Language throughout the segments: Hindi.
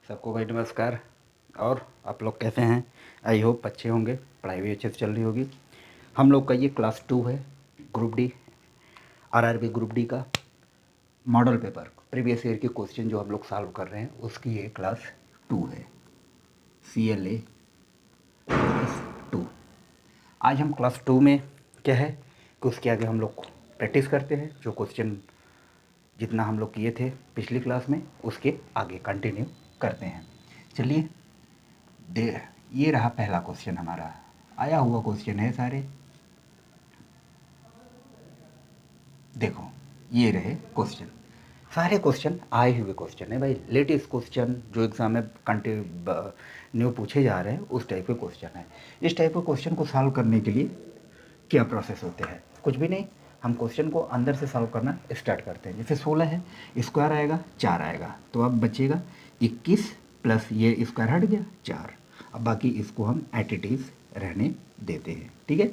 सबको भाई नमस्कार। और आप लोग कैसे हैं? आई होप अच्छे होंगे, पढ़ाई भी अच्छे से चल रही होगी। हम लोग का ये क्लास 2 है, group D, RRB group D का मॉडल पेपर प्रीवियस ईयर के क्वेश्चन जो हम लोग सॉल्व कर रहे हैं उसकी ये क्लास 2 है, CLA क्लास 2। आज हम क्लास 2 में क्या है कि उसके आगे हम लोग प्रैक्टिस करते हैं, जो क्वेश्चन जितना हम लोग किए थे पिछली क्लास में उसके आगे कंटिन्यू करते हैं। चलिए दे, ये रहा पहला क्वेश्चन हमारा, आया हुआ क्वेश्चन है सारे। देखो ये रहे क्वेश्चन, सारे क्वेश्चन आए हुए क्वेश्चन है भाई, लेटेस्ट क्वेश्चन जो एग्ज़ाम में न्यू पूछे जा रहे हैं उस टाइप के क्वेश्चन है। इस टाइप के क्वेश्चन को सॉल्व करने के लिए क्या प्रोसेस होते हैं? कुछ भी नहीं, हम क्वेश्चन को अंदर से सॉल्व करना स्टार्ट करते हैं। जैसे 16 है, स्क्वायर आएगा 4 आएगा, तो अब बचेगा 21 प्लस ये स्क्वायर हट गया 4। अब बाकी इसको हम एट इट इज़ रहने देते हैं, ठीक है।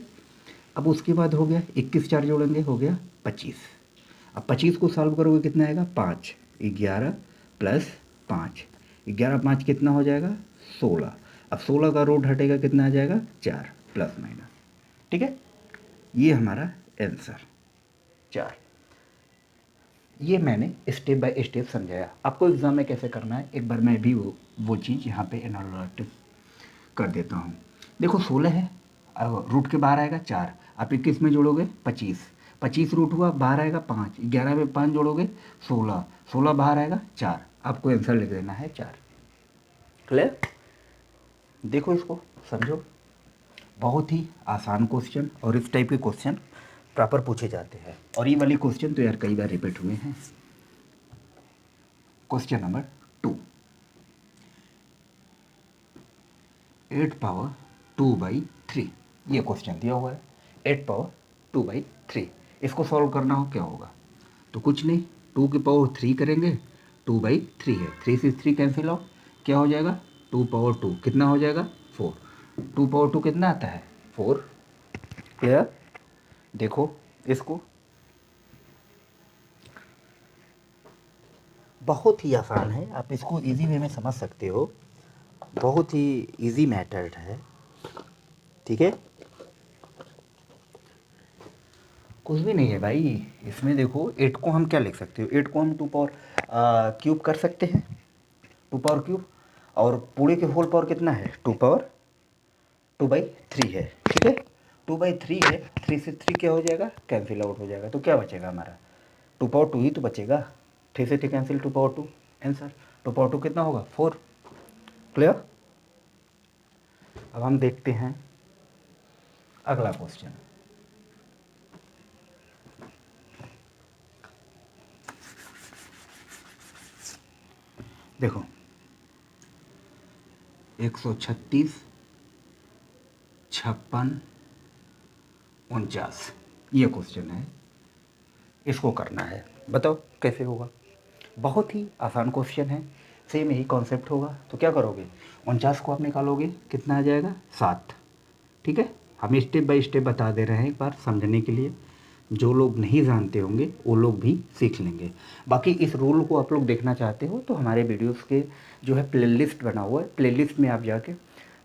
अब उसके बाद हो गया 21 4 जोड़ेंगे हो गया 25। अब 25 को सॉल्व करोगे कितना आएगा 5, 11 प्लस 5, 11 5 कितना हो जाएगा 16। अब 16 का रूट हटेगा कितना आ जाएगा 4 प्लस माइनस, ठीक है। ये हमारा आंसर 4। ये मैंने स्टेप बाय स्टेप समझाया, आपको एग्ज़ाम में कैसे करना है एक बार मैं भी वो चीज़ यहाँ पे एनालिटिव कर देता हूँ। देखो 16 है, रूट के बाहर आएगा 4, आप 21 में जोड़ोगे 25, 25 रूट हुआ बाहर आएगा 5, 11 में 5 जोड़ोगे 16, 16 बाहर आएगा 4, आपको आंसर लिख देना है 4। क्लियर? देखो इसको समझो, बहुत ही आसान क्वेश्चन और इस टाइप के क्वेश्चन प्रॉपर पूछे जाते हैं। और ये वाली क्वेश्चन तो यार कई बार रिपीट हुए हैं। क्वेश्चन नंबर 2, 8 पावर 2/3, ये क्वेश्चन दिया हुआ है 8 पावर 2/3। इसको सॉल्व करना हो क्या होगा, तो कुछ नहीं, 2 की पावर 3 करेंगे, 2/3 है, 3 से 3 कैंसिल आउट, क्या हो जाएगा 2 पावर 2 कितना हो जाएगा 4, 2 पावर 2 कितना आता है 4। क्लियर? देखो इसको, बहुत ही आसान है, आप इसको इजी वे में समझ सकते हो, बहुत ही इजी मैथड है, ठीक है। कुछ भी नहीं है भाई इसमें। देखो 8 को हम क्या लिख सकते हो, 8 को हम 2 पावर क्यूब कर सकते हैं, 2 पावर क्यूब, और पूरे के होल पावर कितना है 2 पावर 2/3 है, ठीक है। 2/3 है, 3 से 3 क्या हो जाएगा कैंसिल आउट हो जाएगा, तो क्या बचेगा हमारा 2 पावर 2 ही तो बचेगा, 3 से 3 कैंसिल 2 पावर 2 आंसर, 2 पावर 2 कितना होगा 4। क्लियर? अब हम देखते हैं अगला क्वेश्चन। देखो 136 56 49, ये क्वेश्चन है, इसको करना है, बताओ कैसे होगा। बहुत ही आसान क्वेश्चन है, सेम यही कॉन्सेप्ट होगा। तो क्या करोगे 49 को आप निकालोगे कितना आ जाएगा 7, ठीक है। हम स्टेप बाय स्टेप बता दे रहे हैं एक बार समझने के लिए, जो लोग नहीं जानते होंगे वो लोग भी सीख लेंगे। बाकी इस रूल को आप लोग देखना चाहते हो तो हमारे वीडियोस के जो है प्लेलिस्ट बना हुआ है, प्लेलिस्ट में आप जाके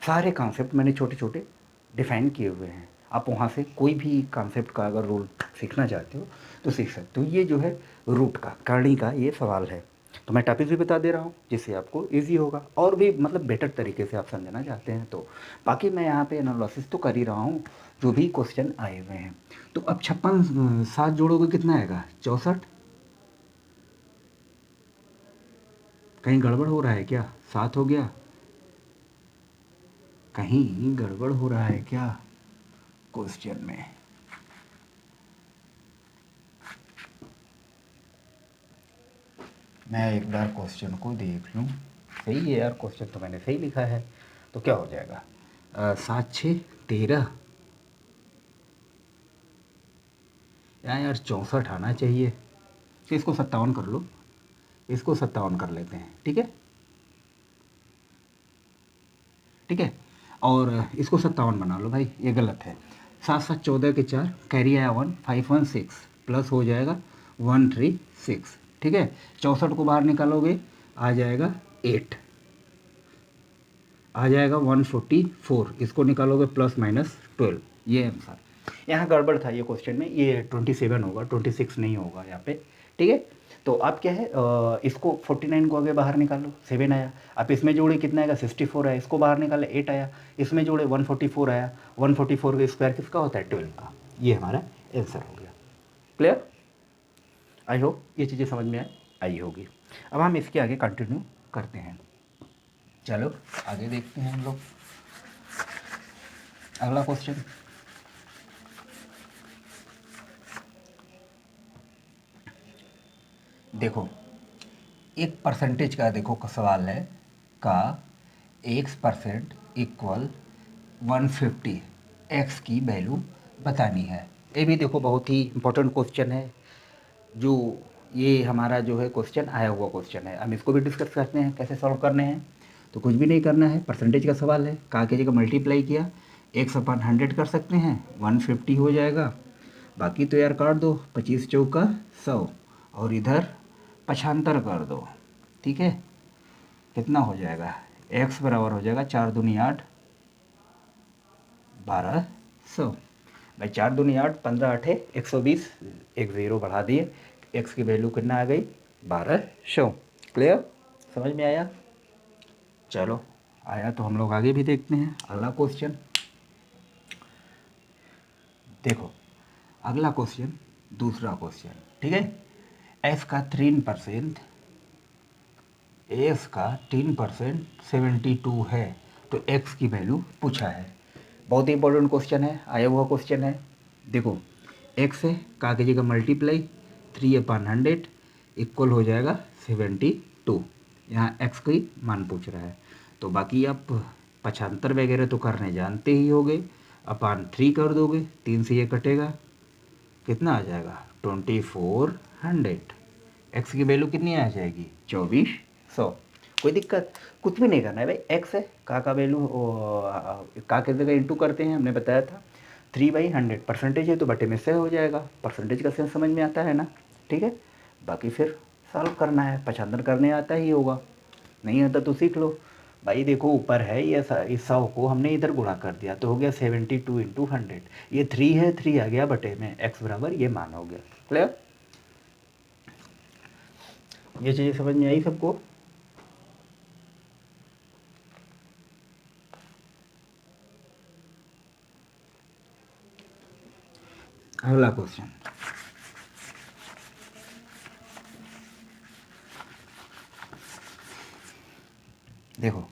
सारे कॉन्सेप्ट मैंने छोटे छोटे डिफ़ाइन किए हुए हैं, आप वहाँ से कोई भी कॉन्सेप्ट का अगर रूल सीखना चाहते हो तो सीख सकते हो। ये जो है रूट का करनी का ये सवाल है, तो मैं टॉपिक भी बता दे रहा हूँ जिससे आपको इजी होगा, और भी मतलब बेटर तरीके से आप समझना चाहते हैं तो। बाकी मैं यहाँ पे एनालिसिस तो कर ही रहा हूँ जो भी क्वेश्चन आए हुए हैं। तो अब 56 7 जोड़ोगे कितना आएगा 64, कहीं गड़बड़ हो रहा है क्या, 7 हो गया, कहीं गड़बड़ हो रहा है क्या क्वेश्चन में। मैं एक बार क्वेश्चन को देख लूँ, सही है यार क्वेश्चन तो मैंने सही लिखा है, तो क्या हो जाएगा 7 6 13, यहाँ यार 64 आना चाहिए, तो इसको 57 कर लो, इसको 57 कर लेते हैं, ठीक है, ठीक है। और इसको 57 बना लो भाई, ये गलत है, 7 7 14 के 4, कैरी आया 1, 516 प्लस हो जाएगा 136, ठीक है। 64 को बाहर निकालोगे आ जाएगा 8, आ जाएगा 144, इसको निकालोगे ±12, ये आंसर। यहाँ गड़बड़ था ये क्वेश्चन में, ये 27 होगा, 26 नहीं होगा यहाँ पे, ठीक है। तो आप क्या है इसको 49 को आगे बाहर निकालो, 7 आया। आप इसमें जोड़े कितना आएगा, 64 आया, इसको बाहर निकाले 8 आया, इसमें जोड़े 144 आया, 144 का स्क्वायर किसका होता है, 12 का। ये हमारा आंसर हो गया। क्लियर? आई होप ये चीज़ें समझ में आई होगी। अब हम इसके आगे कंटिन्यू करते हैं। चलो आगे देखते हैं हम लोग अगला क्वेश्चन। देखो एक परसेंटेज का देखो सवाल है का x% इक्वल 150 x की वैल्यू बतानी है। ये भी देखो बहुत ही इम्पोर्टेंट क्वेश्चन है, जो ये हमारा जो है क्वेश्चन आया हुआ क्वेश्चन है। हम इसको भी डिस्कस करते हैं कैसे सॉल्व करने हैं। तो कुछ भी नहीं करना है, परसेंटेज का सवाल है, का की जगह मल्टीप्लाई किया, x/100 कर सकते हैं, 150 हो जाएगा। बाकी तो यार काट दो, 25 चौका 100 और इधर 75 कर दो, ठीक है। कितना हो जाएगा, x बराबर हो जाएगा 4 दूनी 8, 1200। भाई 4 दूनी 8, 15 8 120, एक ज़ीरो बढ़ा दिए, x की वैल्यू कितना आ गई, 1200। क्लियर? समझ में आया? चलो आया तो हम लोग आगे भी देखते हैं अगला क्वेश्चन। देखो अगला क्वेश्चन, दूसरा क्वेश्चन, ठीक है। एस का 3%, एस का 3% 72 है, तो एक्स की वैल्यू पूछा है। बहुत ही इंपॉर्टेंट क्वेश्चन है, आया हुआ क्वेश्चन है। देखो एक्स है, का कीजिएगा मल्टीप्लाई, 3/100 इक्वल हो जाएगा 72। यहाँ एक्स का ही मान पूछ रहा है, तो बाकी आप 75 वगैरह तो करने जानते ही होगे, /3 कर दोगे, 3 से ये कटेगा, कितना आ जाएगा 2400। एक्स की वैल्यू कितनी आ जाएगी, 2400। कोई दिक्कत, कुछ भी नहीं करना है भाई, एक्स है, का वैल्यू का के जगह इंटू करते हैं, हमने बताया था 3/100, परसेंटेज है तो बटे में से हो जाएगा, परसेंटेज का सेंस समझ में आता है ना, ठीक है। बाकी फिर सॉल्व करना है, 75 करने आता ही होगा, नहीं आता तो सीख लो। भाई देखो ऊपर है ये इस 100 को हमने इधर गुणा कर दिया तो हो गया 72 × 100, ये 3 है, 3 आ गया बटे में, x बराबर ये मान हो गया। क्लियर? ये चीज़ें समझ में आई सबको? अगला क्वेश्चन, देखो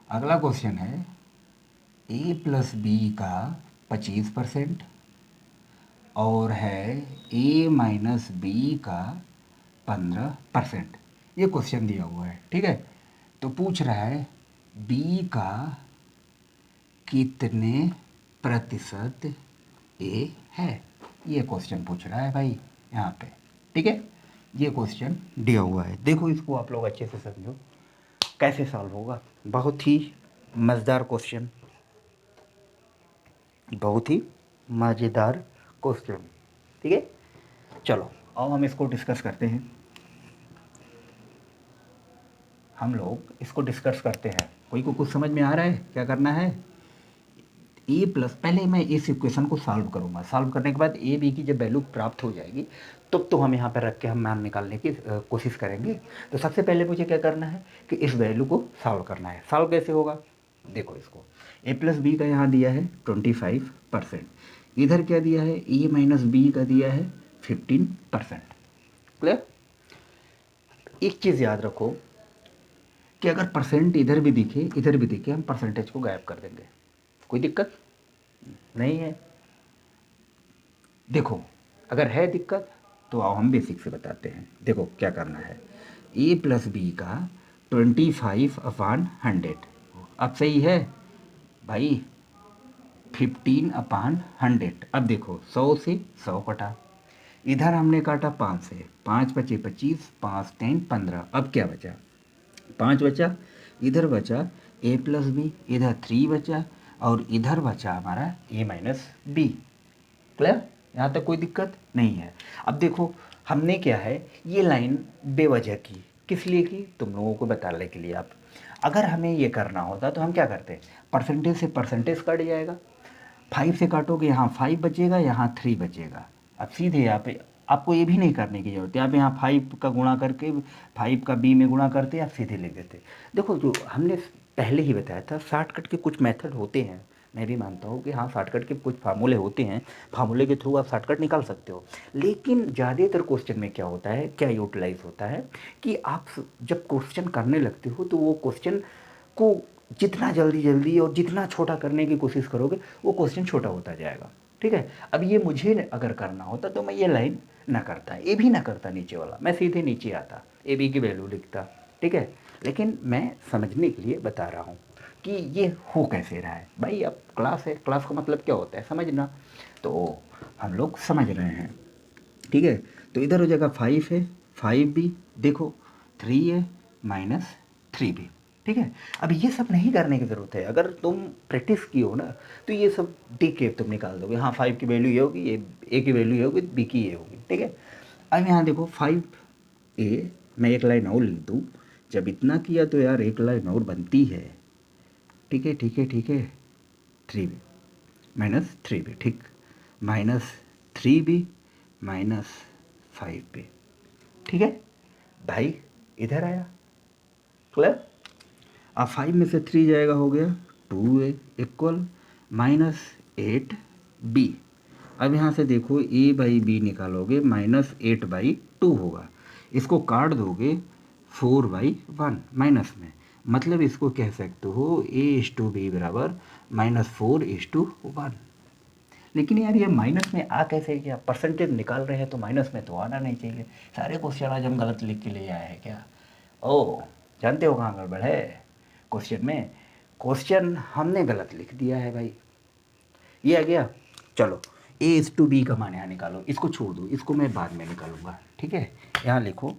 अगला क्वेश्चन है a+b का 25% और है a-b का 15%। ये क्वेश्चन दिया हुआ है, ठीक है। तो पूछ रहा है b का कितने प्रतिशत a है, ये क्वेश्चन पूछ रहा है भाई यहाँ पे, ठीक है। ये क्वेश्चन दिया हुआ है, देखो इसको आप लोग अच्छे से समझो कैसे सॉल्व होगा। बहुत ही मज़ेदार क्वेश्चन, बहुत ही मज़ेदार क्वेश्चन, ठीक है। चलो अब हम इसको डिस्कस करते हैं, हम लोग इसको डिस्कस करते हैं। कोई को कुछ समझ में आ रहा है क्या करना है? पहले मैं इस इक्वेशन को सॉल्व करूँगा, सॉल्व करने के बाद a b की जब वैल्यू प्राप्त हो जाएगी तब तो हम यहाँ पर रख के हम मान निकालने की कोशिश करेंगे। तो सबसे पहले मुझे क्या करना है कि इस वैल्यू को सॉल्व करना है। सॉल्व कैसे होगा, देखो इसको a+b का यहाँ दिया है 25%, इधर क्या दिया है a-b का दिया है 15%। क्लियर? एक चीज़ याद रखो कि अगर परसेंट इधर भी दिखे इधर भी दिखे, हम परसेंटेज को गायब कर देंगे, कोई दिक्कत नहीं है। देखो अगर है दिक्कत तो आओ हम बेसिक से बताते हैं। देखो क्या करना है, a+b का 25/100, अब सही है भाई, 15/100। अब देखो 100 से 100 कटा, इधर हमने काटा 5 से, 5 बचे 25, 5 10 15, अब क्या बचा 5 बचा, इधर बचा a+b, इधर 3 बचा और इधर बचा हमारा a-b। क्लियर? यहाँ तक कोई दिक्कत नहीं है। अब देखो हमने क्या है, ये लाइन बेवजह की, किस लिए की, तुम लोगों को बताने के लिए। अगर हमें ये करना होता तो हम क्या करते, परसेंटेज से परसेंटेज कट जाएगा, 5 से काटोगे यहाँ 5 बचेगा, यहाँ 3 बचेगा। अब सीधे यहाँ पे आपको ये भी नहीं करने की ज़रूरत है, आप यहाँ 5 का गुणा करके 5 का b में गुणा करते आप सीधे लिख देते। देखो जो हमने पहले ही बताया था, शॉर्टकट के कुछ मेथड होते हैं, मैं भी मानता हूँ कि हाँ शॉर्टकट के कुछ फार्मूले होते हैं, फार्मूले के थ्रू आप शॉर्टकट निकाल सकते हो। लेकिन ज़्यादातर क्वेश्चन में क्या होता है, क्या यूटिलाइज होता है कि आप जब क्वेश्चन करने लगते हो तो वो क्वेश्चन को जितना जल्दी और जितना छोटा करने की कोशिश करोगे वो क्वेश्चन छोटा होता जाएगा। ठीक है, अब ये मुझे अगर करना होता तो मैं ये लाइन ना करता, ए भी ना करता नीचे वाला, मैं सीधे नीचे आता ए बी की वैल्यू लिखता। ठीक है, लेकिन मैं समझने के लिए बता रहा हूँ कि ये हो कैसे रहा है। भाई अब क्लास है, क्लास का मतलब क्या होता है समझना, तो हम लोग समझ रहे हैं। ठीक है, तो इधर हो जाएगा 5 है, 5 भी देखो 3 है माइनस 3 भी। ठीक है, अब ये सब नहीं करने की ज़रूरत है, अगर तुम प्रैक्टिस की हो ना तो ये सब देख के तुम निकाल दोगे। हाँ 5 की वैल्यू ये होगी, ये ए की वैल्यू ये होगी, बी की ये होगी। ठीक है, अब यहाँ देखो 5a, मैं एक लाइन और लिख दूँ, जब इतना किया तो यार एक लाइन और बनती है। ठीक है ठीक है ठीक है, 3b माइनस 3b, ठीक, माइनस 3b माइनस 5b। ठीक है भाई, इधर आया क्लियर। अब 5 में से 3 जाएगा, हो गया 2a इक्वल माइनस 8b। अब यहाँ से देखो a बाई बी निकालोगे, -8/2 होगा, इसको काट दोगे 4/1 माइनस में, मतलब इसको कह सकते हो a/b बराबर -4/1। लेकिन यार ये माइनस में आ कैसे गया, परसेंटेज निकाल रहे हैं तो माइनस में तो आना नहीं चाहिए। सारे क्वेश्चन आज हम गलत लिख के ले आए हैं क्या? ओ जानते हो कहाँ गड़बड़ है क्वेश्चन में, क्वेश्चन हमने गलत लिख दिया है भाई। ये आ गया, चलो a/b का मान यहाँ निकालो, इसको छोड़ दो, इसको मैं बाद में निकालूंगा। ठीक है, यहाँ लिखो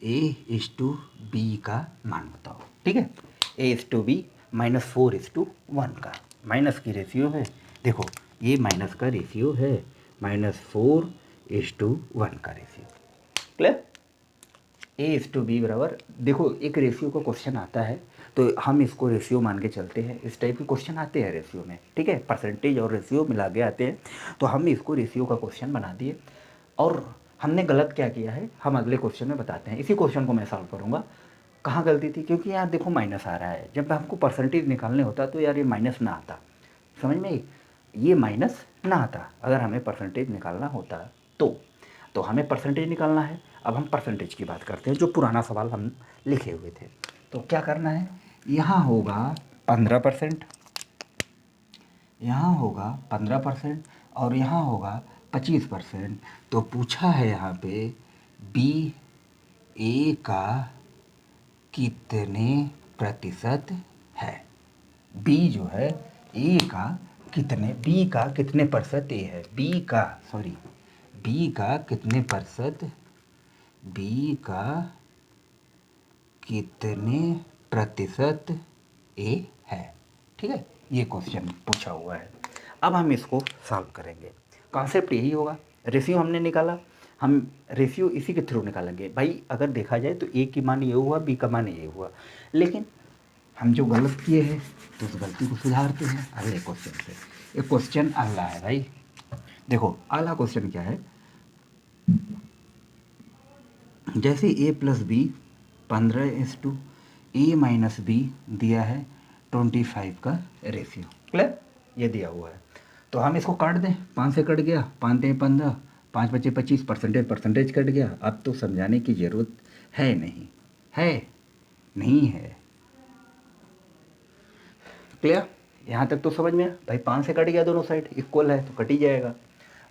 a/b का मान बताओ। ठीक है, a/b -4/1 का, माइनस की रेशियो है, देखो ये माइनस का रेशियो है, -4/1 का रेशियो। क्लियर, a/b बराबर, देखो एक रेशियो का क्वेश्चन आता है तो हम इसको रेशियो मान के चलते हैं, इस टाइप के क्वेश्चन आते हैं रेशियो में। ठीक है, परसेंटेज और रेशियो मिला के आते हैं, तो हम इसको रेशियो का क्वेश्चन बना दिए। और हमने गलत क्या किया है हम अगले क्वेश्चन में बताते हैं, इसी क्वेश्चन को मैं सॉल्व करूँगा। कहाँ गलती थी, क्योंकि यार देखो माइनस आ रहा है, जब हमको परसेंटेज निकालने होता तो यार ये माइनस ना आता, समझ में, ये माइनस ना आता अगर हमें परसेंटेज निकालना होता तो हमें परसेंटेज निकालना है। अब हम परसेंटेज की बात करते हैं, जो पुराना सवाल हम लिखे हुए थे। तो क्या करना है, यहाँ होगा 15%, यहाँ होगा 15% और यहाँ होगा 25%। तो पूछा है यहाँ पे बी ए का कितने प्रतिशत है, बी जो है ए का कितने, बी का कितने प्रतिशत ए है, बी का कितने प्रतिशत, बी का कितने प्रतिशत ए है। ठीक है, ये क्वेश्चन पूछा हुआ है। अब हम इसको सॉल्व करेंगे, कॉन्सेप्ट यही होगा, रेशियो हमने निकाला, हम रेशियो इसी के थ्रू निकालेंगे। भाई अगर देखा जाए तो ए की मान ये हुआ, बी का मान ये हुआ, लेकिन हम जो गलत किए हैं तो उस गलती को सुधारते हैं अगले क्वेश्चन से। एक क्वेश्चन अगला है भाई, देखो अगला क्वेश्चन क्या है, जैसे a+b 15:a-b दिया है 25 का रेशियो। क्लियर, ये दिया हुआ है, तो हम इसको काट दें, 5 से कट गया, 5 दें 15, 5 बचे 25, परसेंटेज कट गया। अब तो समझाने की ज़रूरत है नहीं है। क्लियर, यहाँ तक तो समझ में आया भाई, 5 से कट गया, दोनों साइड इक्वल है तो कट ही जाएगा।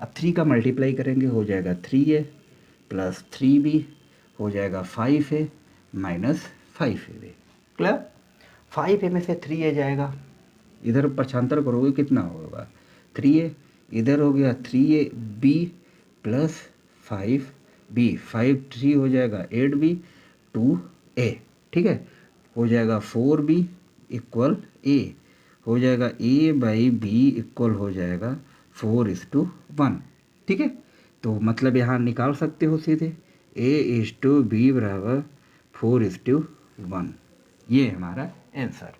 अब 3 का मल्टीप्लाई करेंगे, हो जाएगा 3a + 3b, हो जाएगा 5a minus 5ab। Clear, 5a में से 3a जाएगा, इधर पक्षांतर करोगे कितना होगा, 3a, इधर हो गया 3ab + 5b, 5 3 हो जाएगा 8b 2a। ठीक है, हो जाएगा 4b इक्वल a, हो जाएगा a/b इक्वल हो जाएगा 4:1। ठीक है, तो मतलब यहाँ निकाल सकते हो सीधे a/b बराबर 4:1, ये हमारा आंसर।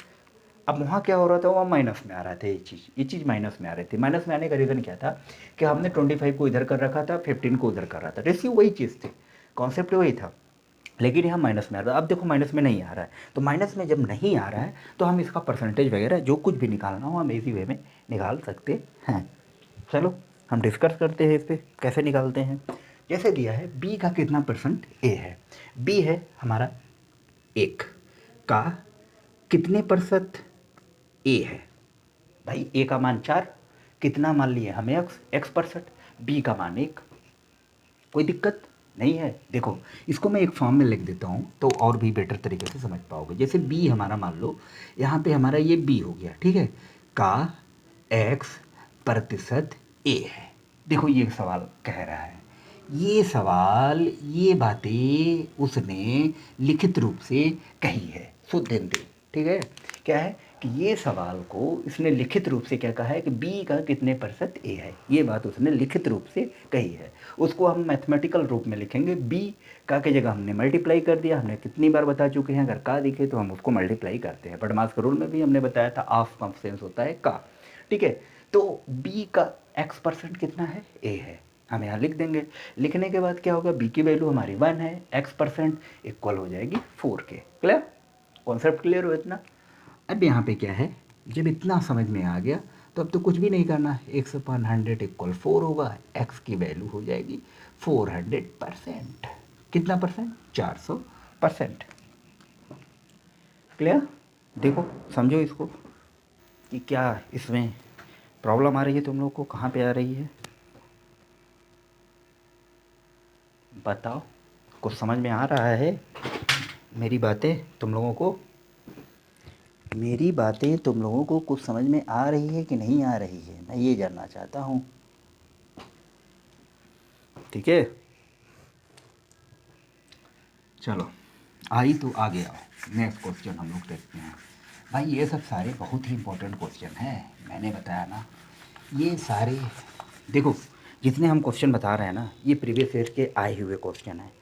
अब वहाँ क्या हो रहा था, वहाँ माइनस में आ रहा था ये चीज़ माइनस में आ रही थी। माइनस में आने का रीज़न क्या था कि हमने 25 को इधर कर रखा था, 15 को उधर कर रहा था। रेशियो वही चीज़ थी, कॉन्सेप्ट वही था, लेकिन यहाँ माइनस में आ रहा है। अब देखो माइनस में नहीं आ रहा है, तो माइनस में जब नहीं आ रहा है तो हम इसका परसेंटेज वगैरह जो कुछ भी निकालना हो हम इजी वे में निकाल सकते हैं। चलो हम डिस्कस करते हैं इस पर कैसे निकालते हैं। जैसे दिया है बी का कितना परसेंट ए है, बी है हमारा 1 का कितने प्रतिशत ए है। भाई ए का मान 4, कितना मान लिए हमें x%, बी का मान 1, कोई दिक्कत नहीं है। देखो इसको मैं एक फॉर्म में लिख देता हूँ तो और भी बेटर तरीके से समझ पाओगे। जैसे बी हमारा मान लो यहाँ पे हमारा ये बी हो गया, ठीक है, का x% ए है। देखो ये सवाल कह रहा है, ये सवाल ये बातें उसने लिखित रूप से कही है, सो ध्यान दे, ठीक है। क्या है कि ये सवाल को इसने लिखित रूप से क्या कहा है कि बी का कितने प्रतिशत ए है, ये बात उसने लिखित रूप से कही है। उसको हम मैथमेटिकल रूप में लिखेंगे, बी का की जगह हमने मल्टीप्लाई कर दिया। हमने कितनी बार बता चुके हैं, अगर का दिखे तो हम उसको मल्टीप्लाई करते हैं। बटमास का रूल में भी हमने बताया था ऑफ कॉन्फिडेंस होता है का, ठीक है। तो बी का x% कितना है, ए है, हम यहाँ लिख देंगे। लिखने के बाद क्या होगा, बी की वैल्यू हमारी 1 है, x% इक्वल हो जाएगी 4 के। क्लियर, कॉन्सेप्ट क्लियर हो इतना। अब यहाँ पे क्या है, जब इतना समझ में आ गया तो अब तो कुछ भी नहीं करना, 1/100 इक्वल 4 होगा, x की वैल्यू हो जाएगी 400%। कितना परसेंट, 400%। क्लियर, देखो समझो इसको कि क्या इसमें प्रॉब्लम आ रही है तुम लोग को, कहाँ पे आ रही है बताओ। कुछ समझ में आ रहा है मेरी बातें तुम लोगों को, मेरी बातें तुम लोगों को कुछ समझ में आ रही है कि नहीं आ रही है, मैं ये जानना चाहता हूँ, ठीक है। चलो आई तो आगे आओ, नेक्स्ट क्वेश्चन हम लोग देखते हैं। भाई ये सब सारे बहुत ही इंपॉर्टेंट क्वेश्चन हैं, मैंने बताया ना ये सारे। देखो जितने हम क्वेश्चन बता रहे हैं ना, ये प्रीवियस ईयर के आए हुए क्वेश्चन हैं।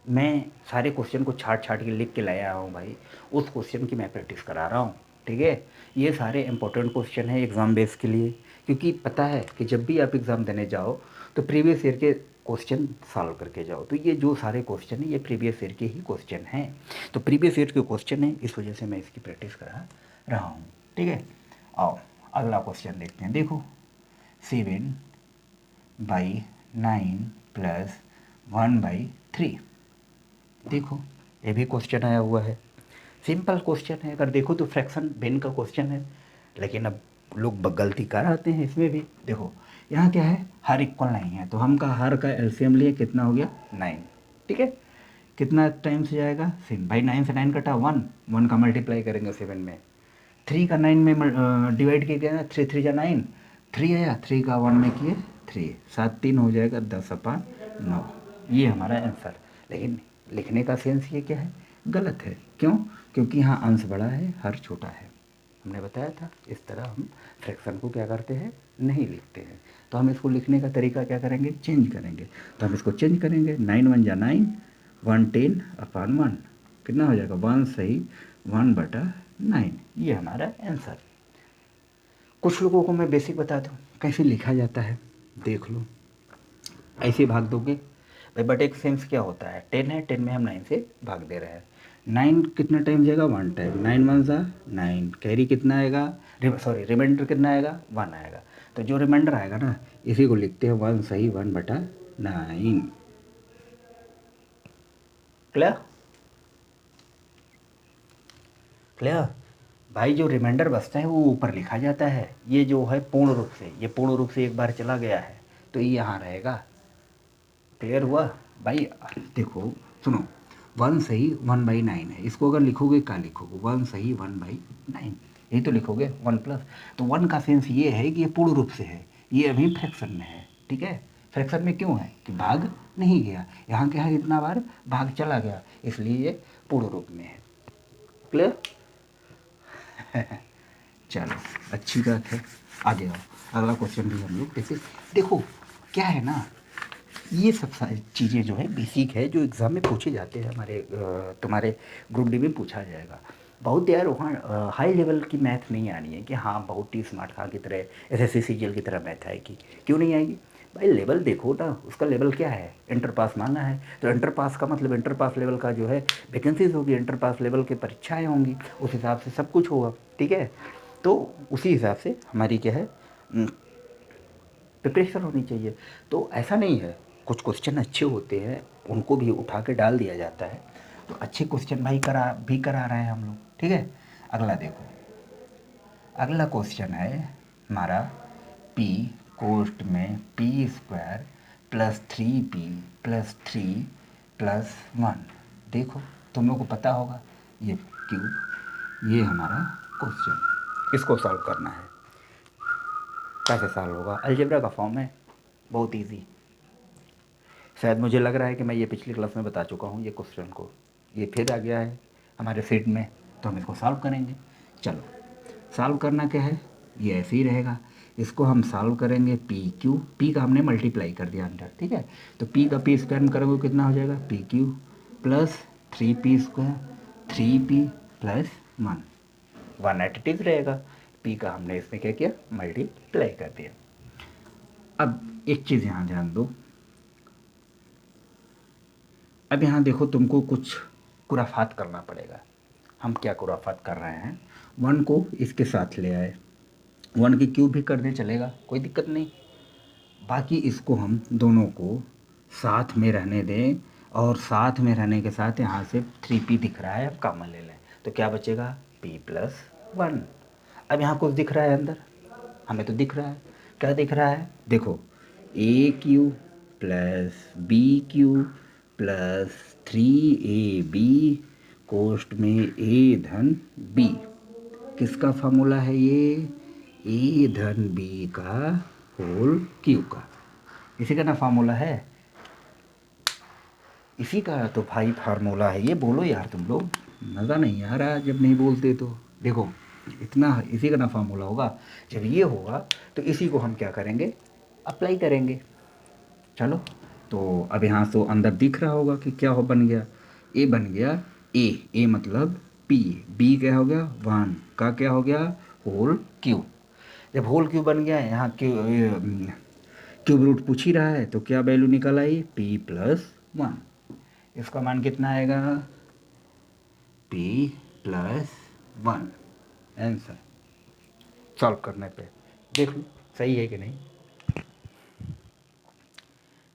मैं सारे क्वेश्चन को छाट छाट के लिख के लाया हूँ भाई, उस क्वेश्चन की मैं प्रैक्टिस करा रहा हूँ, ठीक है। ये सारे इंपॉर्टेंट क्वेश्चन हैं एग्ज़ाम बेस के लिए, क्योंकि पता है कि जब भी आप एग्ज़ाम देने जाओ तो प्रीवियस ईयर के क्वेश्चन सॉल्व करके जाओ। तो ये जो सारे क्वेश्चन हैं ये प्रीवियस ईयर के ही क्वेश्चन हैं, तो प्रीवियस ईयर के क्वेश्चन हैं, इस वजह से मैं इसकी प्रैक्टिस करा रहा हूँ, ठीक है। आओ अगला क्वेश्चन देखते हैं। देखो 7/9 + 1/3, देखो ये भी क्वेश्चन आया हुआ है, सिंपल क्वेश्चन है। अगर देखो तो फ्रैक्शन भिन्न का क्वेश्चन है, लेकिन अब लोग गलती कर आते हैं इसमें भी। देखो यहाँ क्या है, हर इक्वल नहीं है, तो हम का हर का एलसीएम लिए कितना हो गया 9, ठीक है। कितना टाइम से जाएगा, भाई 9 से 9 कटा 1, 1 का मल्टीप्लाई करेंगे 7 में, 3 का 9 में डिवाइड किया गया, 3 3 जा 9, 3 आया, 3 का 1 में किए 3, 7 3 हो जाएगा 10/9, ये हमारा आंसर। लेकिन लिखने का सेंस ये क्या है, गलत है। क्यों, क्योंकि यहाँ अंश बड़ा है हर छोटा है, हमने बताया था। इस तरह हम फ्रैक्शन को क्या करते हैं, नहीं लिखते हैं। तो हम इसको लिखने का तरीका क्या करेंगे, चेंज करेंगे। तो हम इसको चेंज करेंगे, 9 1 जा 9, 1/10/1, कितना हो जाएगा 1 सही 1/9, ये हमारा आंसर। कुछ लोगों को मैं बेसिक बता दूँ कैसे लिखा जाता है, देख लो। ऐसे भाग दोगे भाई, बट एक सेंस क्या होता है, 10 है, 10 में हम 9 से भाग दे रहे हैं। 9 कितना टाइम जाएगा, 1 टाइम, 9 1 जा 9, कैरी कितना आएगा, सॉरी रिमाइंडर कितना आएगा 1 आएगा। तो जो रिमाइंडर आएगा ना, इसी को लिखते हैं 1 सही 1/9। क्लियर, क्लियर भाई। जो रिमाइंडर बचता है वो ऊपर लिखा जाता है, ये जो है पूर्ण रूप से, ये पूर्ण रूप से एक बार चला गया है तो ये यहाँ रहेगा। क्लियर हुआ भाई। देखो सुनो, 1 सही 1/9 है, इसको अगर लिखोगे क्या लिखोगे, 1 सही 1/9, यही तो लिखोगे 1 प्लस। तो 1 का सेंस ये है कि ये पूर्ण रूप से है, ये अभी फ्रैक्शन में है, ठीक है। फ्रैक्शन में क्यों है कि भाग नहीं गया, यहाँ क्या है इतना बार भाग चला गया, इसलिए ये पूर्ण रूप में है। क्लियर चलो अच्छी बात है, आगे आओ। अगला क्वेश्चन भी हम लोग देखो क्या है ना, ये सब सारी चीज़ें जो है बेसिक है, जो एग्ज़ाम में पूछे जाते हैं। हमारे तुम्हारे ग्रुप डी में पूछा जाएगा। बहुत यार वहाँ हाई लेवल की मैथ नहीं आनी है कि हाँ बहुत ही स्मार्ट खां की तरह एसएससी सीजीएल की तरह मैथ आएगी। क्यों नहीं आएगी भाई? लेवल देखो ना, उसका लेवल क्या है? इंटर पास मांगा है, तो इंटर पास का मतलब इंटर पास लेवल का जो है वैकेंसीज होगी, इंटर पास लेवल की परीक्षाएँ होंगी, उस हिसाब से सब कुछ होगा। ठीक है, तो उसी हिसाब से हमारी क्या है प्रिपरेशन होनी चाहिए। तो ऐसा नहीं है, कुछ क्वेश्चन अच्छे होते हैं उनको भी उठा के डाल दिया जाता है, तो अच्छे क्वेश्चन भाई करा रहे हैं हम लोग। ठीक है, अगला देखो, अगला क्वेश्चन है हमारा पी कोष्ट में P square plus 3p plus 3 + 1। देखो तुम लोग को पता होगा ये क्यूब, ये हमारा क्वेश्चन, इसको सॉल्व करना है। कैसे सॉल्व होगा? अलजेब्रा का फॉर्म है, बहुत इजी। शायद मुझे लग रहा है कि मैं ये पिछली क्लास में बता चुका हूँ ये क्वेश्चन को, ये फिर आ गया है हमारे सेट में, तो हम इसको सॉल्व करेंगे। चलो सॉल्व करना क्या है, ये ऐसे ही रहेगा, इसको हम सॉल्व करेंगे पी क्यू, पी का हमने मल्टीप्लाई कर दिया अंदर। ठीक है, तो पी का पी स्क्वायर में करेंगे कितना हो जाएगा, P Q plus 3p² 3p + 1 1 additive रहेगा। पी का हमने इसमें क्या किया, मल्टीप्लाई कर दिया। अब एक चीज़ यहाँ ध्यान दो, अब यहाँ देखो तुमको कुछ खुराफात करना पड़ेगा। हम क्या खुराफात कर रहे हैं, 1 को इसके साथ ले आए, 1 की क्यूब भी कर दे चलेगा, कोई दिक्कत नहीं। बाकी इसको हम दोनों को साथ में रहने दें, और साथ में रहने के साथ यहाँ से 3p दिख रहा है, अब कॉमन ले लें, तो क्या बचेगा p + 1। अब यहाँ कुछ दिख रहा है अंदर, हमें तो दिख रहा है, क्या दिख रहा है देखो, AQ + BQ + 3AB कोष्ट में A-B, किसका फार्मूला है ये, A-B का होल क्यूब का, इसी का ना फार्मूला है, इसी का तो भाई फार्मूला है ये। बोलो यार तुम लोग, मज़ा नहीं आ रहा जब नहीं बोलते तो। देखो इतना इसी का ना फार्मूला होगा, जब ये होगा तो इसी को हम क्या करेंगे, अप्लाई करेंगे। चलो तो अब यहाँ से अंदर दिख रहा होगा कि क्या हो बन गया, ए बन गया, ए मतलब पी, बी क्या हो गया 1 का क्या हो गया होल क्यूब। जब होल क्यूब बन गया, यहाँ क्यूब रूट पूछ ही रहा है, तो क्या वैल्यू निकल आई p + 1। इसका मान कितना आएगा, p + 1। आंसर सॉल्व करने पे देख लो सही है कि नहीं,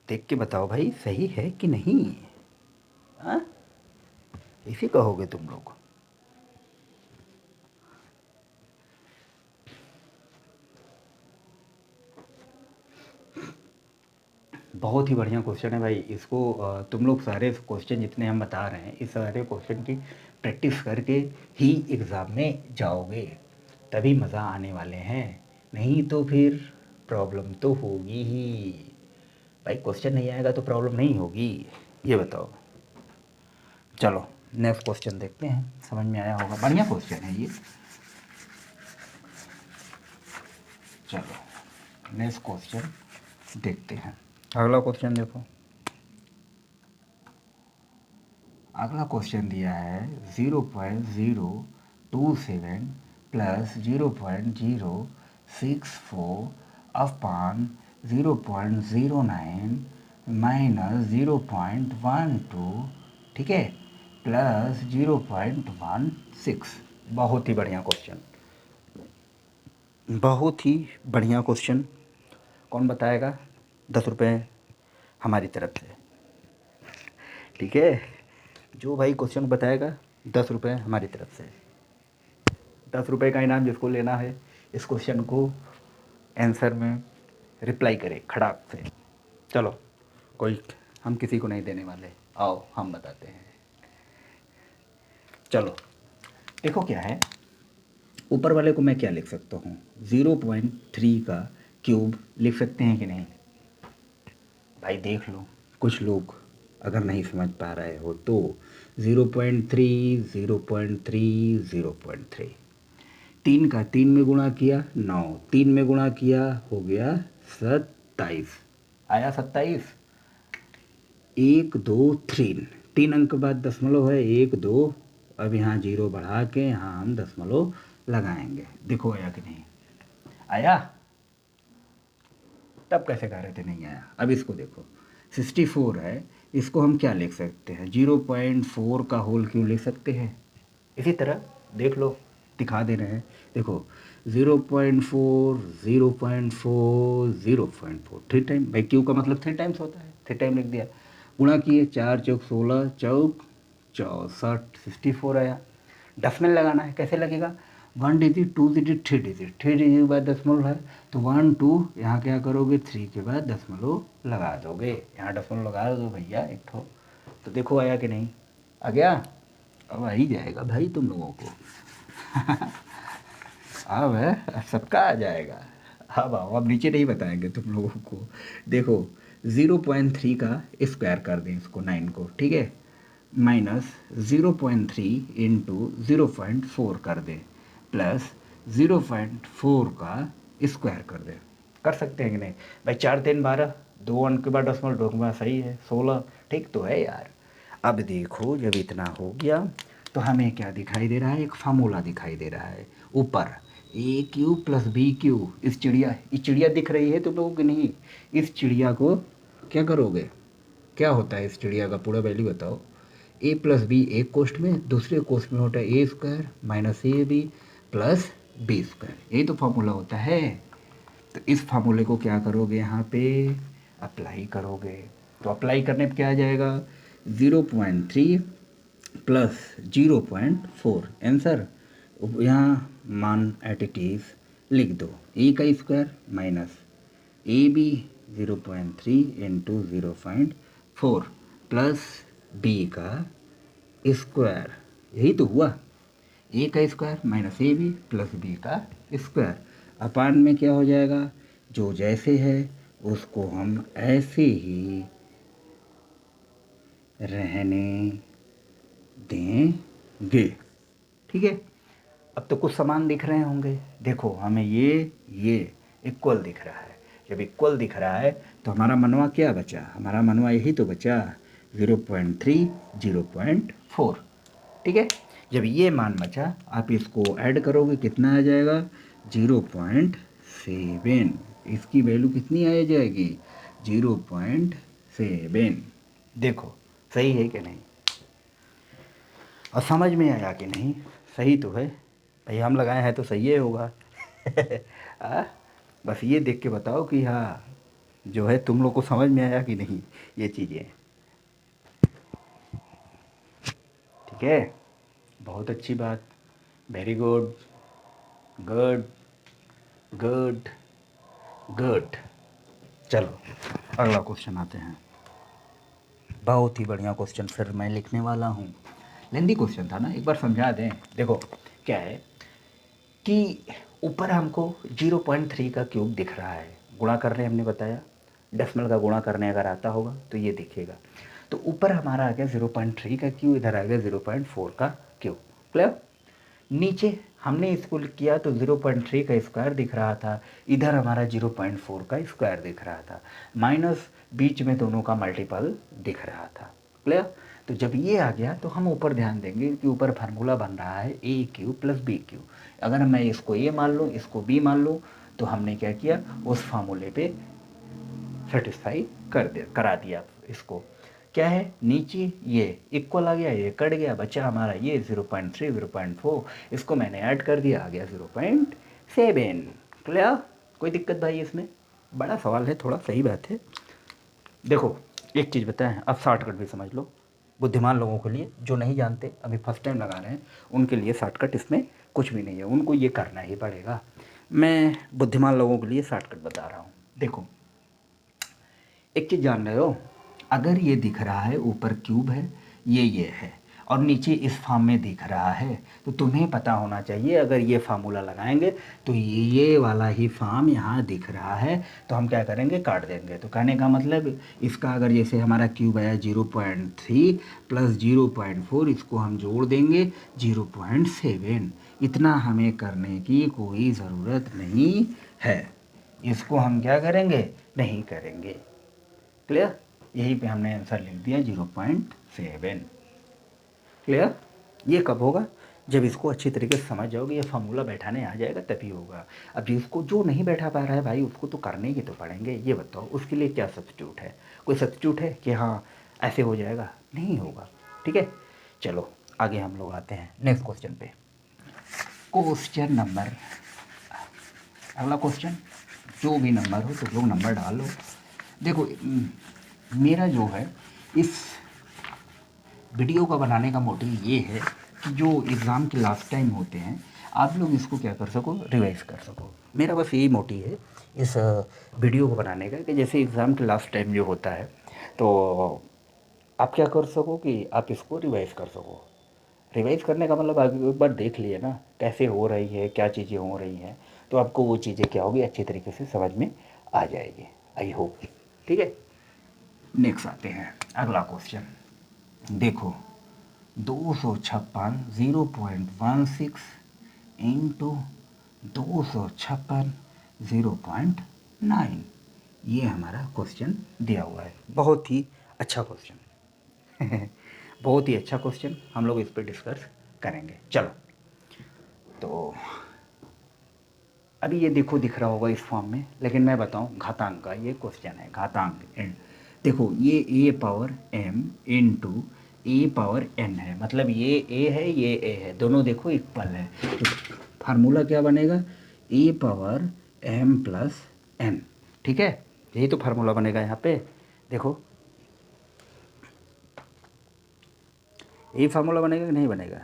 देख के बताओ भाई सही है कि नहीं। हाँ, इसी कहोगे तुम लोग। बहुत ही बढ़िया क्वेश्चन है भाई, इसको तुम लोग सारे क्वेश्चन जितने हम बता रहे हैं, इस सारे क्वेश्चन की प्रैक्टिस करके ही एग्ज़ाम में जाओगे, तभी मज़ा आने वाले हैं, नहीं तो फिर प्रॉब्लम तो होगी ही। भाई क्वेश्चन नहीं आएगा तो प्रॉब्लम नहीं होगी, ये बताओ। चलो नेक्स्ट क्वेश्चन देखते हैं, समझ में आया होगा, बढ़िया क्वेश्चन है ये। चलो नेक्स्ट क्वेश्चन देखते हैं। अगला क्वेश्चन देखो, अगला क्वेश्चन दिया है 0.027 + 0.064 अपॉन 0.09 - 0.12, ठीक है, प्लस 0.16। बहुत ही बढ़िया क्वेश्चन, बहुत ही बढ़िया क्वेश्चन। कौन बताएगा, 10 रुपये हमारी तरफ से। ठीक है, जो भाई क्वेश्चन बताएगा 10 रुपये हमारी तरफ से, 10 रुपये का इनाम जिसको लेना है, इस क्वेश्चन को आंसर में रिप्लाई करे खड़ाक से। चलो कोई, हम किसी को नहीं देने वाले, आओ हम बताते हैं। चलो देखो क्या है, ऊपर वाले को मैं क्या लिख सकता हूँ, 0.3 का क्यूब लिख सकते हैं कि नहीं भाई, देख लो। कुछ लोग अगर नहीं समझ पा रहे हो तो 0.3 0.3 0.3, 3 का 3 में गुणा किया 9, 3 में गुणा किया हो गया 27, आया 27, 1 2 3, 3 अंक के बाद दशमलव है, 1 2, अब यहाँ 0 बढ़ा के यहाँ हम दशमलव लगाएंगे। देखो आया कि नहीं आया? तब कैसे कह रहे थे नहीं आया? अब इसको देखो 64 है, इसको हम क्या लिख सकते हैं? 0.4 का होल क्यों लिख सकते हैं? इसी तरह देख लो, दिखा दे रहे हैं, देखो 0.4 0.4 0.4 थ्री टाइम, भाई क्यू का मतलब 3 टाइम्स होता है, 3 टाइम लिख दिया, गुणा किए 4 चौक 16 चौक 64, 64 आया। डेसिमल लगाना है, कैसे लगेगा? 1 डिजिट 2 डिजिट 3 डिजिट, 3 डिजिट के बाद दशमलव है तो 1 2, यहाँ क्या करोगे 3 के बाद दशमलव लगा दोगे, यहाँ दशमलव लगा दो भैया एक ठो। तो देखो आया कि नहीं? आ गया? अब आ ही जाएगा भाई तुम लोगों को। अब है, अब सबका आ जाएगा। अब आओ, अब नीचे नहीं बताएंगे तुम लोगों को। देखो 0.3 का स्क्वायर कर दें इसको 9 को, ठीक है, माइनस 0.3 इंटू 0.4 कर दें, प्लस 0.4 का स्क्वायर कर दें। कर सकते हैं कि नहीं भाई? 4 3 12, 2 अंक के बाद दशमलव, 2 के बाद सही है 16, ठीक तो है यार। अब देखो जब इतना हो गया तो हमें क्या दिखाई दे रहा है? एक फार्मूला दिखाई दे रहा है ऊपर, ए क्यू प्लस बी क्यू। इस चिड़िया दिख रही है तुम लोगों की नहीं? इस चिड़िया को क्या करोगे? क्या होता है इस चिड़िया का पूरा वैल्यू बताओ? ए प्लस बी एक कोष्ठ में, दूसरे कोष्ठ में होता है A square minus A B plus B square, यही तो फार्मूला होता है। तो इस फार्मूले को क्या करोगे? यहाँ पे अप्लाई करोगे, तो अप्लाई करने पे क्या आ जाएगा? 0.3 प्लस 0.4 आंसर, यहाँ मान एट इट इज लिख दो, ए का square minus A B 0.3 into 0.4 plus B का स्क्वायर, यही तो हुआ, ए का square minus A B plus B का स्क्वायर, अपान में क्या हो जाएगा? जो जैसे है उसको हम ऐसे ही रहने देंगे, ठीक है। अब तो कुछ समान दिख रहे होंगे, देखो हमें ये इक्वल दिख रहा है, जब इक्वल दिख रहा है तो हमारा मनवा क्या बचा? हमारा मनवा यही तो बचा 0.3 0.4, ठीक है। जब ये मान बचा आप इसको ऐड करोगे कितना आ जाएगा? 0.7, इसकी वैल्यू कितनी आ जाएगी? 0.7। देखो सही है कि नहीं? और समझ में आया कि नहीं? सही तो है भाई, हम लगाए हैं तो सही है होगा। बस ये देख के बताओ कि हाँ जो है तुम लोग को समझ में आया कि नहीं ये चीज़ें, ठीक है। बहुत अच्छी बात, very good good good good. चलो अगला क्वेश्चन आते हैं, बहुत ही बढ़िया क्वेश्चन फिर मैं लिखने वाला हूँ। लेंदी क्वेश्चन था ना, एक बार समझा दें। देखो क्या है कि ऊपर हमको 0.3 का क्यूब दिख रहा है, गुणा करने हमने बताया, डेसिमल का गुणा करने अगर आता होगा तो ये दिखेगा। तो ऊपर हमारा आ गया 0.3 का क्यूब, इधर आ गया 0.4 का क्यूब, क्लियर। नीचे हमने इसको किया तो 0.3 का स्क्वायर दिख रहा था, इधर हमारा 0.4 का स्क्वायर दिख रहा था, माइनस बीच में दोनों का मल्टीपल दिख रहा था, क्लियर। तो जब ये आ गया तो हम ऊपर ध्यान देंगे कि ऊपर फार्मूला बन रहा है ए क्यू प्लस बी क्यू। अगर मैं इसको ए मान लूँ इसको बी मान लूँ तो हमने क्या किया? उस फार्मूले पे सेटिस्फाई करा दिया इसको। क्या है? नीचे ये इक्वल आ गया, ये कट गया, बचा हमारा ये 0.3 0.4, इसको मैंने ऐड कर दिया, आ गया 0.7, क्लियर। कोई दिक्कत भाई इसमें? बड़ा सवाल है थोड़ा, सही बात है। देखो एक चीज़ बताएं, अब शॉर्टकट भी समझ लो, बुद्धिमान लोगों के लिए, जो नहीं जानते अभी फर्स्ट टाइम लगा रहे हैं उनके लिए शॉर्टकट इसमें कुछ भी नहीं है, उनको ये करना ही पड़ेगा। मैं बुद्धिमान लोगों के लिए शॉर्टकट बता रहा हूँ। देखो एक चीज़ जान रहे हो, अगर ये दिख रहा है ऊपर क्यूब है, ये है, और नीचे इस फॉर्म में दिख रहा है, तो तुम्हें पता होना चाहिए अगर ये फार्मूला लगाएंगे तो ये वाला ही फॉर्म यहाँ दिख रहा है, तो हम क्या करेंगे? काट देंगे। तो कहने का मतलब इसका अगर जैसे हमारा क्यूब आया 0.3 प्लस 0.4, इसको हम जोड़ देंगे 0.7। इतना हमें करने की कोई ज़रूरत नहीं है, इसको हम क्या करेंगे? नहीं करेंगे, क्लियर। यहीं पे हमने आंसर लिख दिया 0.7। क्लियर? ये कब होगा? जब इसको अच्छी तरीके से समझ जाओगे, ये फार्मूला बैठाने आ जाएगा तभी होगा। अब जिसको जो नहीं बैठा पा रहा है भाई, उसको तो करने ही तो पड़ेंगे। ये बताओ उसके लिए क्या सब्स्टिट्यूट है? कोई सब्स्टिट्यूट है कि हाँ ऐसे हो जाएगा? नहीं होगा। ठीक है, चलो आगे हम लोग आते हैं नेक्स्ट क्वेश्चन पे। क्वेश्चन नंबर, अगला क्वेश्चन जो भी नंबर हो तो लोग नंबर डाल लो। देखो मेरा जो है इस वीडियो का बनाने का मोटिव ये है कि जो एग्ज़ाम के लास्ट टाइम होते हैं आप लोग इसको क्या कर सको, रिवाइज कर सको। मेरा बस यही मोटिव है इस वीडियो को बनाने का कि जैसे एग्ज़ाम के लास्ट टाइम जो होता है तो आप क्या कर सको कि आप इसको रिवाइज कर सको। रिवाइज करने का मतलब आप एक बार देख लिए ना कैसे हो रही है, क्या चीज़ें हो रही हैं, तो आपको वो चीज़ें क्या होगी अच्छी तरीके से समझ में आ जाएगी, आई होप। ठीक है, नेक्स्ट आते हैं अगला क्वेश्चन। देखो 256 0.16 इंटू 256 0.9, ये हमारा क्वेश्चन दिया हुआ है। बहुत ही अच्छा क्वेश्चन बहुत ही अच्छा क्वेश्चन, हम लोग इस पर डिस्कस करेंगे। चलो तो अभी ये देखो दिख रहा होगा इस फॉर्म में, लेकिन मैं बताऊं घातांक का ये क्वेश्चन है। घातांक देखो ये ए पावर एम इंटू ए पावर एन है, मतलब ये ए है ये ए है, दोनों देखो इक्वल है। तो फार्मूला क्या बनेगा? ए पावर एम प्लस एन। ठीक है, यही तो फार्मूला बनेगा यहाँ पे। देखो यही फार्मूला बनेगा कि नहीं बनेगा?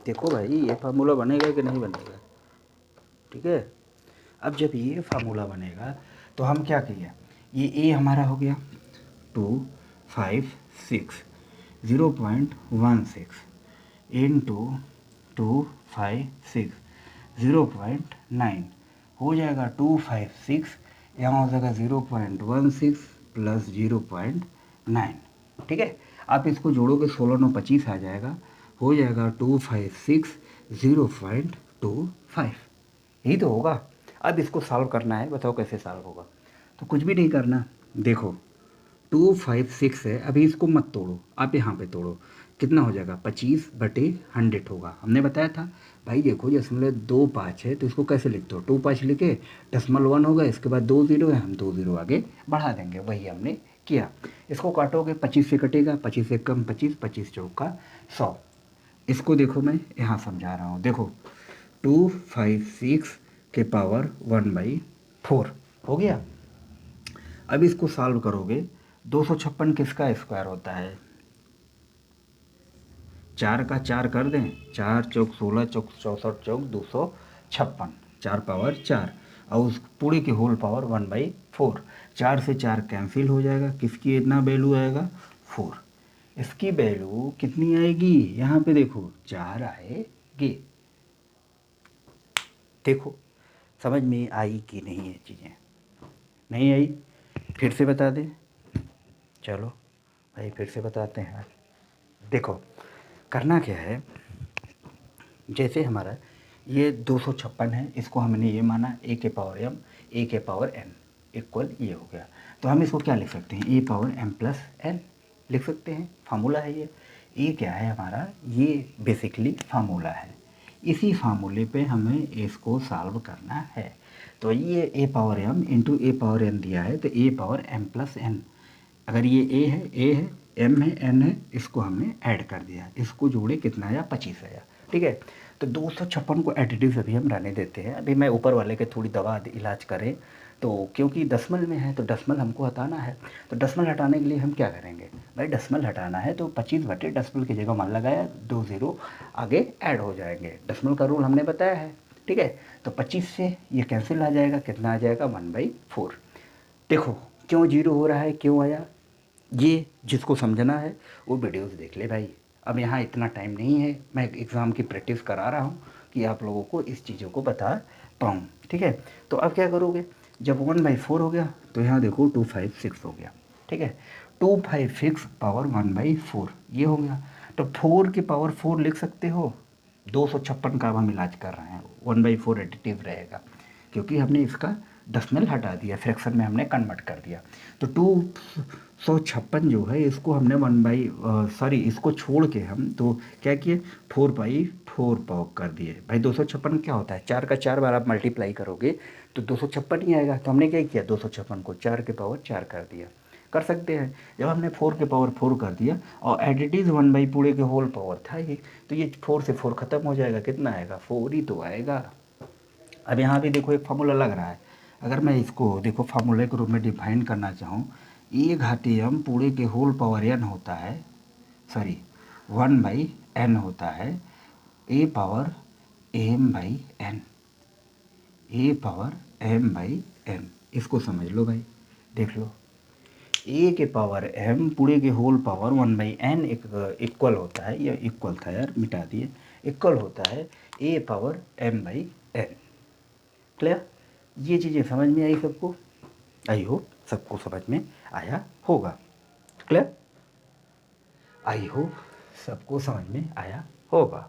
देखो भाई ये फार्मूला बनेगा कि नहीं बनेगा? ठीक है, अब जब ये फार्मूला बनेगा तो हम क्या किए, ये ए हमारा हो गया 256 0.16 इंटू 256 0.9 हो जाएगा 256, यहाँ हो जाएगा 0.16 प्लस 0.9। ठीक है, आप इसको जोड़ोगे 16 9 25 आ जाएगा, हो जाएगा 256 0.25, यही तो होगा। अब इसको सॉल्व करना है, बताओ कैसे सॉल्व होगा? तो कुछ भी नहीं करना, देखो 256 है, अभी इसको मत तोड़ो, आप यहाँ पे तोड़ो, कितना हो जाएगा 25/100 होगा। हमने बताया था भाई, देखो 0.25 है तो इसको कैसे लिखते हो, 25 लिखे 0.1 होगा, इसके बाद 2 0 है, हम 2 0 आगे बढ़ा देंगे, वही हमने किया। इसको काटोगे 25 से कटेगा, 25 से कम 25, 25 चौका 100। इसको देखो मैं यहाँ समझा रहा हूँ, देखो 256 के पावर 1/4 हो गया। अब इसको सॉल्व करोगे, 256 किसका स्क्वायर होता है? 4 का 4 कर दें, 4 चौक 16 चौक 64 चौक 256, 4 पावर 4 और उस पूरे की होल पावर 1/4। 4 से 4 कैंसिल हो जाएगा, किसकी इतना वैल्यू आएगा 4। इसकी वैल्यू कितनी आएगी? यहाँ पे देखो 4 आएगी। देखो समझ में आई कि नहीं है चीज़ें? नहीं आई? फिर से बता दें? चलो भाई फिर से बताते हैं। देखो करना क्या है, जैसे हमारा ये 256 है, इसको हमने ये माना ए के पावर एम ए के पावर एन इक्वल ये हो गया, तो हम इसको क्या लिख सकते हैं? ए पावर एम प्लस एन लिख सकते हैं, फार्मूला है ये। ये क्या है हमारा? ये बेसिकली फार्मूला है, इसी फार्मूले पे हमें इसको सॉल्व करना है। तो ये ए पावर एम इंटू ए पावर एन दिया है, तो ए पावर एम प्लस एन, अगर ये ए है एम है एन है, इसको हमने ऐड कर दिया, इसको जोड़े कितना आया 25 आया। ठीक है, तो 256 को एडिटिव अभी हम रहने देते हैं, अभी मैं ऊपर वाले के थोड़ी दवा इलाज करें तो, क्योंकि दशमल में है तो दशमल हमको हटाना है। तो दशमल हटाने के लिए हम क्या करेंगे भाई, दशमल हटाना है तो 25/10 की जगह मान लगाया 2 0 आगे ऐड हो जाएंगे, दशमल का रूल हमने बताया है। ठीक है, तो 25 से ये कैंसिल आ जाएगा, कितना आ जाएगा 1/4। देखो क्यों जीरो हो रहा है, क्यों आया, ये जिसको समझना है वो वीडियोस देख ले भाई। अब यहाँ इतना टाइम नहीं है, मैं एग्ज़ाम की प्रैक्टिस करा रहा हूँ कि आप लोगों को इस चीज़ों को बता पाऊँ। ठीक है, तो अब क्या करोगे, जब 1/4 हो गया तो यहाँ देखो 256 हो गया। ठीक है, 256 पावर 1/4 ये हो गया। तो 4 की पावर 4 लिख सकते हो। 256 का अब हम इलाज कर रहे हैं, 1/4 एडिटिव रहेगा क्योंकि हमने इसका डेसिमल हटा दिया, फ्रैक्शन में हमने कन्वर्ट कर दिया। तो 256 जो है इसको हमने इसको छोड़ के हम तो क्या किए, 4/4 पावर कर दिए। भाई 256 क्या होता है, 4 का 4 बार आप मल्टीप्लाई करोगे तो 256 ही आएगा। तो हमने क्या किया, 256 को 4 के पावर 4 कर दिया। कर सकते हैं, जब हमने 4 के पावर 4 कर दिया और एडिटिव 1 पूरे के होल पावर था ये, तो ये 4 से 4 खत्म हो जाएगा, कितना आएगा, 4 ही तो आएगा। अब यहाँ भी देखो एक फार्मूला लग रहा है, अगर मैं इसको देखो फार्मूले के रूप में डिफाइन करना चाहूँ, ए घाती एम पूरे के होल पावर एन होता है, सॉरी 1/n होता है, ए पावर m/n, ए पावर m/n। इसको समझ लो भाई, देख लो, ए के पावर m पूरे के होल पावर 1/n इक्वल होता है, या इक्वल था यार मिटा दिए, इक्वल होता है ए पावर m/n। क्लियर, ये चीज़ें समझ में आई सबको, आई होप सबको समझ में आया होगा। क्लियर, आई होप सबको समझ में आया होगा।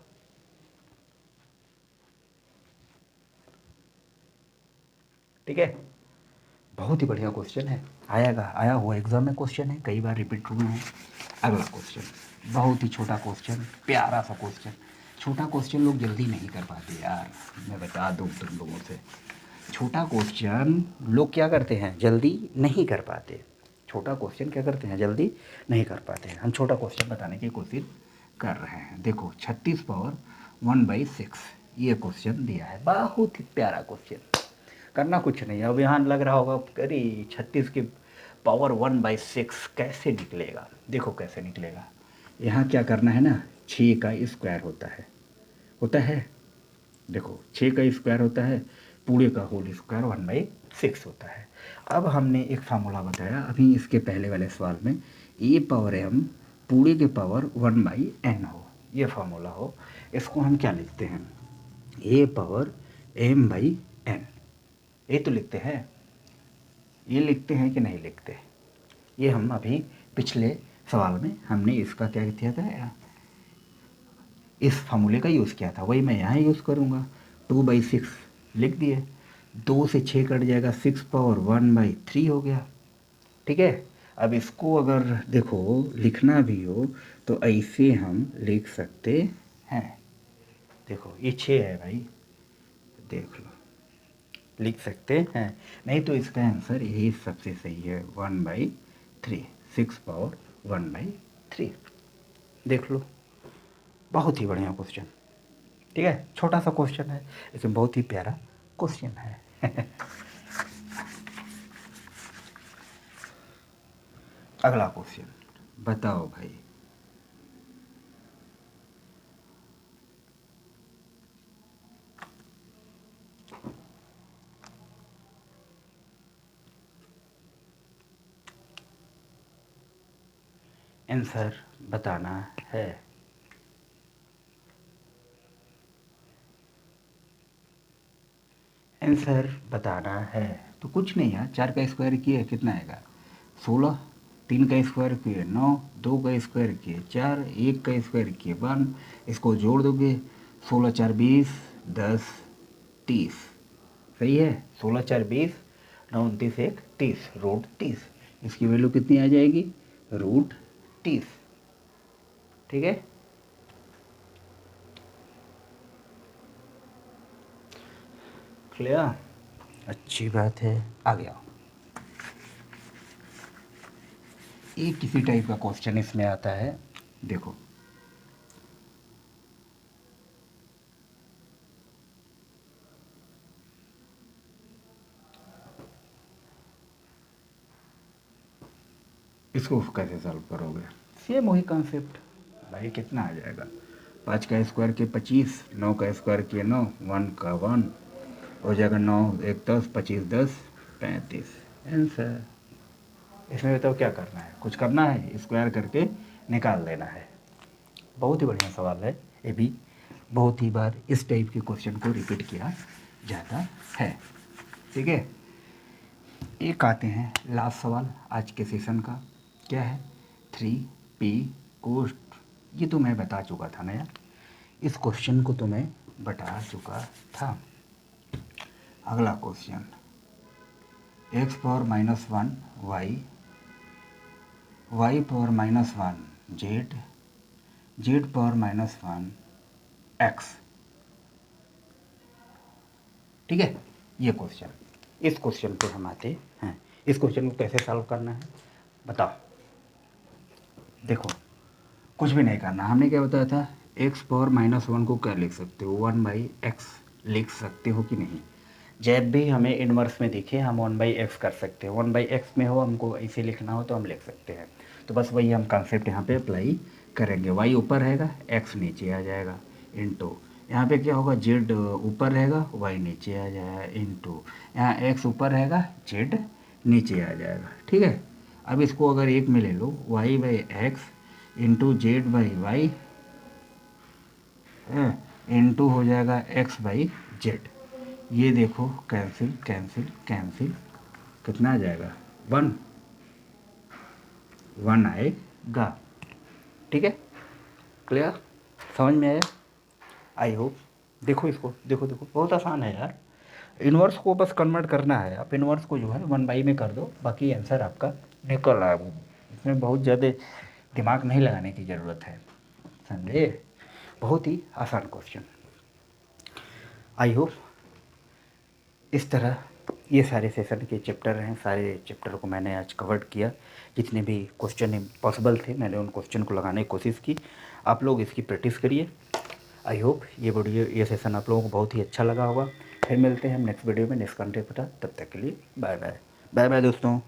ठीक है, बहुत ही बढ़िया क्वेश्चन है, आया हुआ एग्जाम में क्वेश्चन है, कई बार रिपीट हुए हैं। अगला क्वेश्चन बहुत ही छोटा क्वेश्चन, प्यारा सा क्वेश्चन। छोटा क्वेश्चन लोग जल्दी नहीं कर पाते यार, मैं बता दूँ तुम लोगों से, छोटा क्वेश्चन लोग क्या करते हैं, जल्दी नहीं कर पाते। छोटा क्वेश्चन क्या करते हैं, जल्दी नहीं कर पाते हैं। हम छोटा क्वेश्चन बताने की कोशिश कर रहे हैं। देखो 36 पावर 1/6 ये क्वेश्चन दिया है, बहुत ही प्यारा क्वेश्चन। करना कुछ नहीं है, अब यहाँ लग रहा होगा अरे 36 की पावर 1/6 कैसे निकलेगा। देखो कैसे निकलेगा, यहाँ क्या करना है ना, 6 का स्क्वायर होता है, देखो 6 का स्क्वायर होता है, पूरे का होल स्क्वायर 1/6 होता है। अब हमने एक फार्मूला बताया अभी इसके पहले वाले सवाल में, ए पावर एम पूरे के पावर 1/n हो, ये फार्मूला हो, इसको हम क्या लिखते हैं, ए पावर m/n, ये तो लिखते हैं, ये लिखते हैं कि नहीं लिखते, ये हम अभी पिछले सवाल में हमने इसका क्या किया था, इस फार्मूले का यूज़ किया था, वही मैं यहाँ यूज़ करूँगा। 2/6 लिख दिए, 2 से 6 कट जाएगा, 6 पावर 1/3 हो गया। ठीक है, अब इसको अगर देखो लिखना भी हो तो ऐसे हम लिख सकते हैं, देखो ये 6 है भाई, देख लो लिख सकते हैं, नहीं तो इसका आंसर यही सबसे सही है, 1/3, 6 पावर 1/3। देख लो, बहुत ही बढ़िया क्वेश्चन। ठीक है, छोटा सा क्वेश्चन है लेकिन बहुत ही प्यारा क्वेश्चन है। अगला क्वेश्चन बताओ भाई, आंसर बताना है। आंसर बताना है, तो कुछ नहीं यार, 4 का स्क्वायर किए कितना आएगा, 16, 3 का स्क्वायर किए 9, 2 का स्क्वायर किए 4, 1 का स्क्वायर किए 1, इसको जोड़ दोगे 16 4 20, 10 30, सही है, 16 4 20, 9 29 1 30, √30, इसकी वैल्यू कितनी आ जाएगी, √30। ठीक है, क्लियर, अच्छी बात है। आ गया, एक किसी टाइप का क्वेश्चन इसमें आता है, देखो इसको कैसे सॉल्व करोगे, सेम वही कॉन्सेप्ट, भाई कितना आ जाएगा, 5 का स्क्वायर के 25, 9 का स्क्वायर के 9, 1 का 1 हो जाएगा, 9 1 10, 25 10 35, आंसर। इसमें बताओ क्या करना है, कुछ करना है, स्क्वायर करके निकाल लेना है। बहुत ही बढ़िया सवाल है, ये भी बहुत ही बार इस टाइप के क्वेश्चन को रिपीट किया जाता है। ठीक है, एक आते हैं लास्ट सवाल आज के सेशन का, क्या है 3p कोस्ट, ये तो मैं बता चुका था ना यार, इस क्वेश्चन को तो मैं बता चुका था। अगला question x power -1 y, y power -1 z, z power -1 x। ठीक है, ये क्वेश्चन, इस क्वेश्चन पे हम आते हैं। इस क्वेश्चन को कैसे सॉल्व करना है बताओ। देखो कुछ भी नहीं करना, हमने क्या बताया था, x पावर -1 को क्या लिख सकते हो 1/x लिख सकते हो कि नहीं। जब भी हमें इनवर्स में दिखे हम 1/x कर सकते हैं, 1/x में हो हमको ऐसे लिखना हो तो हम लिख सकते हैं। तो बस वही हम कंसेप्ट यहाँ पे अप्लाई करेंगे। y ऊपर रहेगा x नीचे आ जाएगा, इनटू यहाँ पे क्या होगा z ऊपर रहेगा y नीचे आ जाएगा, इनटू यहाँ x ऊपर रहेगा z नीचे आ जाएगा। ठीक है, अब इसको अगर एक में ले लो y/x इंटू z/y इंटू हो जाएगा x/z। ये देखो कैंसिल कैंसिल कैंसिल, कितना आ जाएगा 1 1 आएगा। ठीक है, क्लियर, समझ में आया आई होप। देखो इसको, देखो देखो बहुत आसान है यार, इन्वर्स को बस कन्वर्ट करना है। आप इन्वर्स को जो है 1/, में कर दो, बाकी आंसर आपका निकल आए। इसमें बहुत ज़्यादा दिमाग नहीं लगाने की ज़रूरत है, समझे, बहुत ही आसान क्वेश्चन। आई होप इस तरह ये सारे सेशन के चैप्टर हैं, सारे चैप्टर को मैंने आज कवर्ड किया। जितने भी क्वेश्चन पॉसिबल थे मैंने उन क्वेश्चन को लगाने की कोशिश की। आप लोग इसकी प्रैक्टिस करिए। आई होप ये वीडियो, ये सेशन आप लोगों को बहुत ही अच्छा लगा होगा। फिर मिलते हैं हम नेक्स्ट वीडियो में नेक्स्ट कंटेंट पर। तब तक के लिए बाय बाय, बाय बाय दोस्तों।